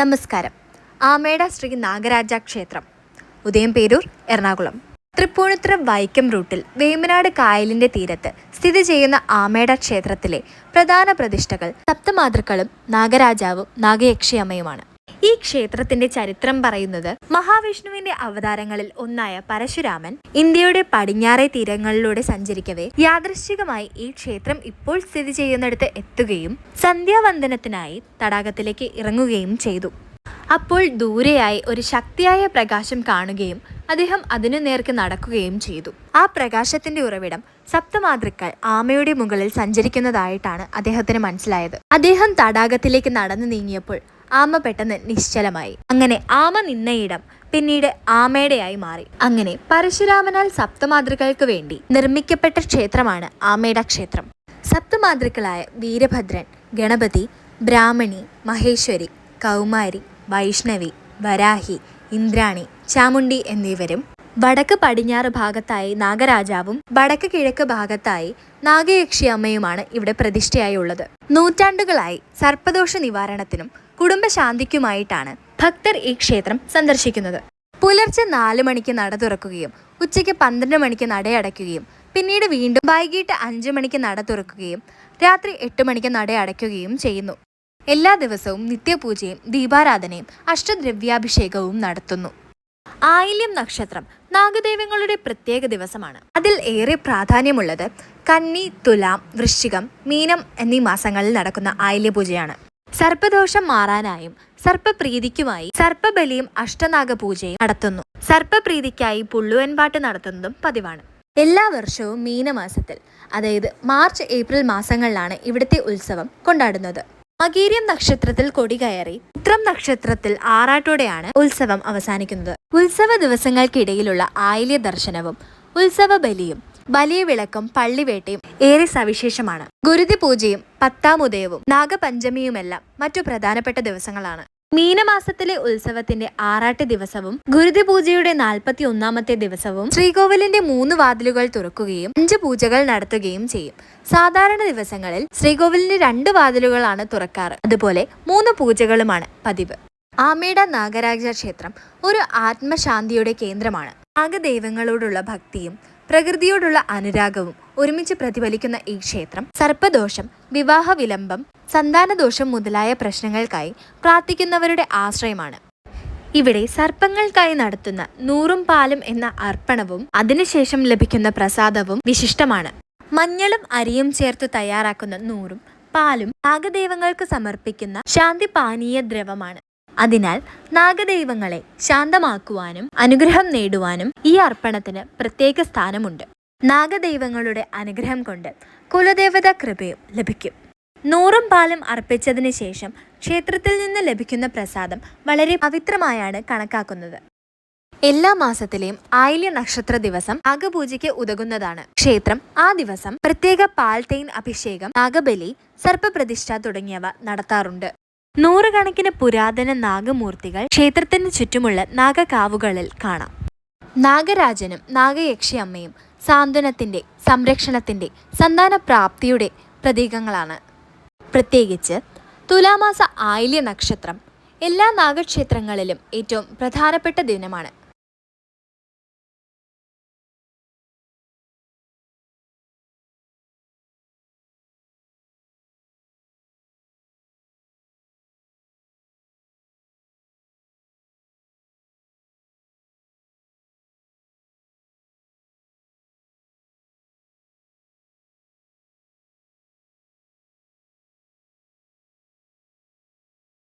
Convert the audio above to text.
നമസ്കാരം. ആമേട ശ്രീ നാഗരാജ ക്ഷേത്രം, ഉദയംപേരൂർ, എറണാകുളം. തൃപ്പൂണിത്തുറ വൈക്കം റൂട്ടിൽ വേമ്പനാട് കായലിന്റെ തീരത്ത് സ്ഥിതി ചെയ്യുന്ന ആമേട ക്ഷേത്രത്തിലെ പ്രധാന പ്രതിഷ്ഠകൾ സപ്തമാതൃക്കളും നാഗരാജാവും നാഗയക്ഷിയമ്മയുമാണ്. ഈ ക്ഷേത്രത്തിന്റെ ചരിത്രം പറയുന്നത്, മഹാവിഷ്ണുവിന്റെ അവതാരങ്ങളിൽ ഒന്നായ പരശുരാമൻ ഇന്ത്യയുടെ പടിഞ്ഞാറേ തീരങ്ങളിലൂടെ സഞ്ചരിക്കവേ യാദൃശ്ചികമായി ഈ ക്ഷേത്രം ഇപ്പോൾ സ്ഥിതി ചെയ്യുന്നിടത്ത് എത്തുകയും സന്ധ്യാവന്ദനത്തിനായി തടാകത്തിലേക്ക് ഇറങ്ങുകയും ചെയ്തു. അപ്പോൾ ദൂരെയായി ഒരു ശക്തിയായ പ്രകാശം കാണുകയും അദ്ദേഹം അതിനു നേർക്ക് നടക്കുകയും ചെയ്തു. ആ പ്രകാശത്തിന്റെ ഉറവിടം സപ്തമാതൃക്കൾ ആമയുടെ മുകളിൽ സഞ്ചരിക്കുന്നതായിട്ടാണ് അദ്ദേഹത്തിന് മനസ്സിലായത്. അദ്ദേഹം തടാകത്തിലേക്ക് നടന്നു നീങ്ങിയപ്പോൾ ആമ പെട്ടെന്ന് നിശ്ചലമായി. അങ്ങനെ ആമ നിന്നയിടം പിന്നീട് ആമേടയായി മാറി. അങ്ങനെ പരശുരാമനാൽ സപ്തമാതൃകൾക്ക് വേണ്ടി നിർമ്മിക്കപ്പെട്ട ക്ഷേത്രമാണ് ആമേട ക്ഷേത്രം. സപ്തമാതൃക്കളായ വീരഭദ്രൻ, ഗണപതി, ബ്രാഹ്മണി, മഹേശ്വരി, കൗമാരി, വൈഷ്ണവി, വരാഹി, ഇന്ദ്രാണി, ചാമുണ്ഡി എന്നിവരും വടക്ക് പടിഞ്ഞാറ് ഭാഗത്തായി നാഗരാജാവും വടക്ക് കിഴക്ക് ഭാഗത്തായി നാഗയക്ഷിയമ്മയുമാണ് ഇവിടെ പ്രതിഷ്ഠയായി ഉള്ളത്. നൂറ്റാണ്ടുകളായി സർപ്പദോഷ നിവാരണത്തിനും കുടുംബശാന്തിക്കുമായിട്ടാണ് ഭക്തർ ഈ ക്ഷേത്രം സന്ദർശിക്കുന്നത്. പുലർച്ചെ 4 മണിക്ക് നട തുറക്കുകയും ഉച്ചയ്ക്ക് 12 മണിക്ക് നടയടയ്ക്കുകയും പിന്നീട് വീണ്ടും വൈകിട്ട് 5 മണിക്ക് നട തുറക്കുകയും രാത്രി 8 മണിക്ക് നട അടയ്ക്കുകയും ചെയ്യുന്നു. എല്ലാ ദിവസവും നിത്യപൂജയും ദീപാരാധനയും അഷ്ടദ്രവ്യാഭിഷേകവും നടത്തുന്നു. ആയില്യം നക്ഷത്രം നാഗദൈവങ്ങളുടെ പ്രത്യേക ദിവസമാണ്. അതിൽ ഏറെ പ്രാധാന്യമുള്ളത് കന്നി, തുലാം, വൃശ്ചികം, മീനം എന്നീ മാസങ്ങളിൽ നടക്കുന്ന ആയില്യപൂജയാണ്. സർപ്പദോഷം മാറാനായും സർപ്പപ്രീതിക്കുമായി സർപ്പബലിയും അഷ്ടനാഗപൂജയും നടത്തുന്നു. സർപ്പപ്രീതിക്കായി പുള്ളുവൻപാട്ട് നടത്തുന്നതും പതിവാണ്. എല്ലാ വർഷവും മീനമാസത്തിൽ, അതായത് മാർച്ച്, ഏപ്രിൽ മാസങ്ങളിലാണ് ഇവിടുത്തെ ഉത്സവം കൊണ്ടാടുന്നത്. മകീര്യം നക്ഷത്രത്തിൽ കൊടികയറി ഉത്രം നക്ഷത്രത്തിൽ ആറാട്ടോടെയാണ് ഉത്സവം അവസാനിക്കുന്നത്. ഉത്സവ ദിവസങ്ങൾക്കിടയിലുള്ള ആയില്യ ദർശനവും ഉത്സവ ബലിയും വലിയ വിളക്കും പള്ളിവേട്ടയും ഏറെ സവിശേഷമാണ്. ഗുരുതി പൂജയും 10ാം ഉദയവും നാഗപഞ്ചമിയുമെല്ലാം മറ്റു പ്രധാനപ്പെട്ട ദിവസങ്ങളാണ്. മീനമാസത്തിലെ ഉത്സവത്തിന്റെ ആറാട്ട് ദിവസവും ഗുരുതി പൂജയുടെ 41ാമത്തെ ദിവസവും ശ്രീകോവിലിന്റെ 3 വാതിലുകൾ തുറക്കുകയും 5 പൂജകൾ നടത്തുകയും ചെയ്യും. സാധാരണ ദിവസങ്ങളിൽ ശ്രീകോവിലിന്റെ 2 വാതിലുകളാണ് തുറക്കാറ്. അതുപോലെ 3 പൂജകളുമാണ് പതിവ്. ആമേട നാഗരാജ ക്ഷേത്രം ഒരു ആത്മശാന്തിയുടെ കേന്ദ്രമാണ്. നാഗദൈവങ്ങളോടുള്ള ഭക്തിയും പ്രകൃതിയോടുള്ള അനുരാഗവും ഒരുമിച്ച് പ്രതിഫലിക്കുന്ന ഈ ക്ഷേത്രം സർപ്പദോഷം, വിവാഹ വിലംബം, സന്താനദോഷം മുതലായ പ്രശ്നങ്ങൾക്കായി പ്രാർത്ഥിക്കുന്നവരുടെ ആശ്രയമാണ്. ഇവിടെ സർപ്പങ്ങൾക്കായി നടത്തുന്ന നൂറും പാലും എന്ന അർപ്പണവും അതിനുശേഷം ലഭിക്കുന്ന പ്രസാദവും വിശിഷ്ടമാണ്. മഞ്ഞളും അരിയും ചേർത്ത് തയ്യാറാക്കുന്ന നൂറും പാലും നാഗദൈവങ്ങൾക്ക് സമർപ്പിക്കുന്ന ശാന്തി പാനീയ ദ്രവമാണ്. അതിനാൽ നാഗദൈവങ്ങളെ ശാന്തമാക്കുവാനും അനുഗ്രഹം നേടുവാനും ഈ അർപ്പണത്തിന് പ്രത്യേക സ്ഥാനമുണ്ട്. നാഗദൈവങ്ങളുടെ അനുഗ്രഹം കൊണ്ട് കുലദേവത കൃപയും ലഭിക്കും. നൂറും പാലും അർപ്പിച്ചതിന് ശേഷം ക്ഷേത്രത്തിൽ നിന്ന് ലഭിക്കുന്ന പ്രസാദം വളരെ പവിത്രമായാണ് കണക്കാക്കുന്നത്. എല്ലാ മാസത്തിലെയും ആയില്യ നക്ഷത്ര ദിവസം നാഗപൂജയ്ക്ക് ഉതകുന്നതാണ്. ക്ഷേത്രം ആ ദിവസം പ്രത്യേക പാൽ തേൻ അഭിഷേകം, നാഗബലി, സർപ്പപ്രതിഷ്ഠ തുടങ്ങിയവ നടത്താറുണ്ട്. നൂറുകണക്കിന് പുരാതന നാഗമൂർത്തികൾ ക്ഷേത്രത്തിന് ചുറ്റുമുള്ള നാഗകാവുകളിൽ കാണാം. നാഗരാജനും നാഗയക്ഷിയമ്മയും സാന്ത്വനത്തിന്റെ, സംരക്ഷണത്തിന്റെ, സന്താനപ്രാപ്തിയുടെ പ്രതീകങ്ങളാണ്. പ്രത്യേകിച്ച് തുലാമാസ ആയില്യ നക്ഷത്രം എല്ലാ നാഗക്ഷേത്രങ്ങളിലും ഏറ്റവും പ്രധാനപ്പെട്ട ദിനമാണ്.